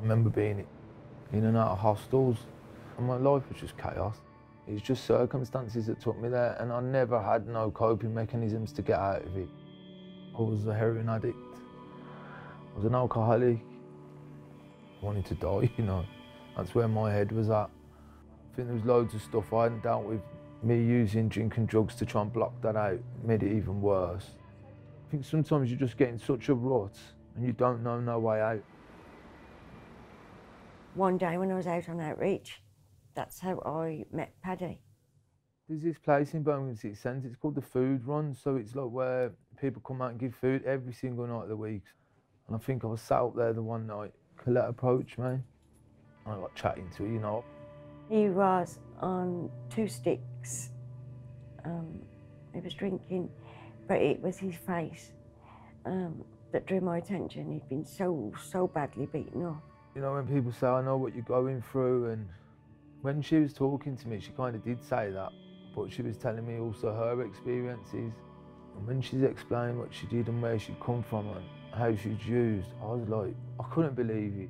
remember being in and out of hostels, and my life was just chaos. It's just circumstances that took me there, and I never had no coping mechanisms to get out of it. I was a heroin addict, I was an alcoholic, I wanted to die, you know. That's where my head was at. I think there was loads of stuff I hadn't dealt with. Me using drink and drugs to try and block that out made it even worse. I think sometimes you just get in such a rut and you don't know no way out. One day when I was out on outreach, that's how I met Paddy. There's this place in Birmingham City Centre, it's called the Food Run, so it's like where people come out and give food every single night of the week. And I think I was sat up there the one night, Colette approached me, and I got chatting to her, you know. He was on 2 sticks. He was drinking, but it was his face that drew my attention. He'd been so badly beaten up. You know, when people say, I know what you're going through, and when she was talking to me, she kind of did say that, but she was telling me also her experiences. And when she's explained what she did and where she'd come from and how she'd used, I was like, I couldn't believe it.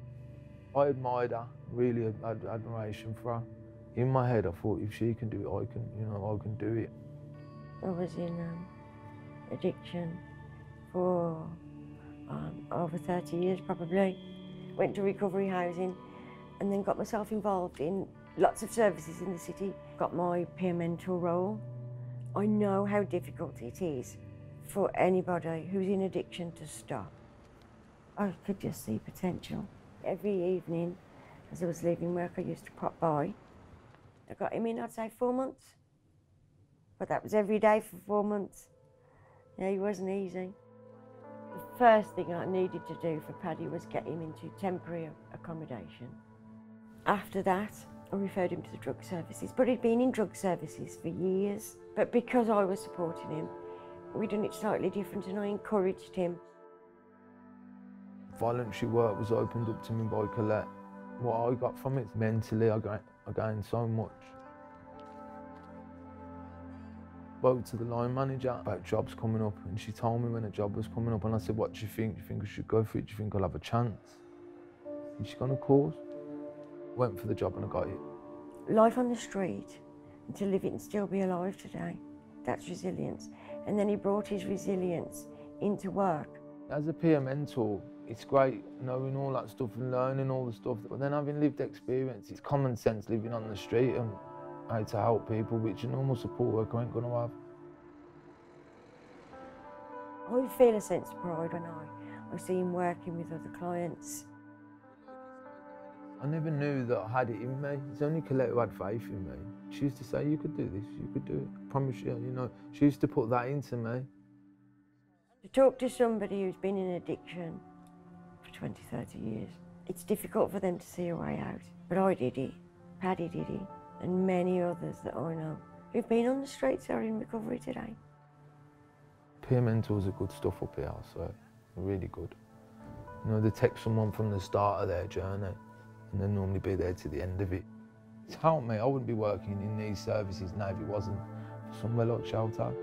I admired her, really had admiration for her. In my head, I thought, if she can do it, I can, you know, I can do it. I was in addiction for over 30 years, probably. Went to recovery housing and then got myself involved in lots of services in the city. Got my peer mentor role. I know how difficult it is for anybody who's in addiction to stop. I could just see potential. Every evening, as I was leaving work, I used to pop by. I got him in, I'd say 4 months. But that was every day for 4 months. Yeah, he wasn't easy. The first thing I needed to do for Paddy was get him into temporary accommodation. After that, I referred him to the drug services, but he'd been in drug services for years. But because I was supporting him, we'd done it slightly different and I encouraged him. Voluntary work was opened up to me by Colette. What I got from it, mentally, I gained so much. Spoke to the line manager about jobs coming up, and she told me when a job was coming up, and I said, what do you think? Do you think I should go for it? Do you think I'll have a chance? And she gone, of course. Went for the job and I got it. Life on the street, and to live it and still be alive today, that's resilience. And then he brought his resilience into work. As a peer mentor, it's great knowing all that stuff and learning all the stuff, but then having lived experience, it's common sense living on the street and how to help people, which a normal support worker ain't gonna have. I feel a sense of pride when I see him working with other clients. I never knew that I had it in me. It's only Colette who had faith in me. She used to say, you could do this, you could do it. I promise you, you know, she used to put that into me. To talk to somebody who's been in addiction for 20, 30 years, it's difficult for them to see a way out. But I did it, Paddy did it, and many others that I know who've been on the streets are in recovery today. Peer mentors are good stuff up here, so they're really good. You know, they take someone from the start of their journey and they'll normally be there to the end of it. It's helped me. I wouldn't be working in these services now if it wasn't for somewhere like Shelter.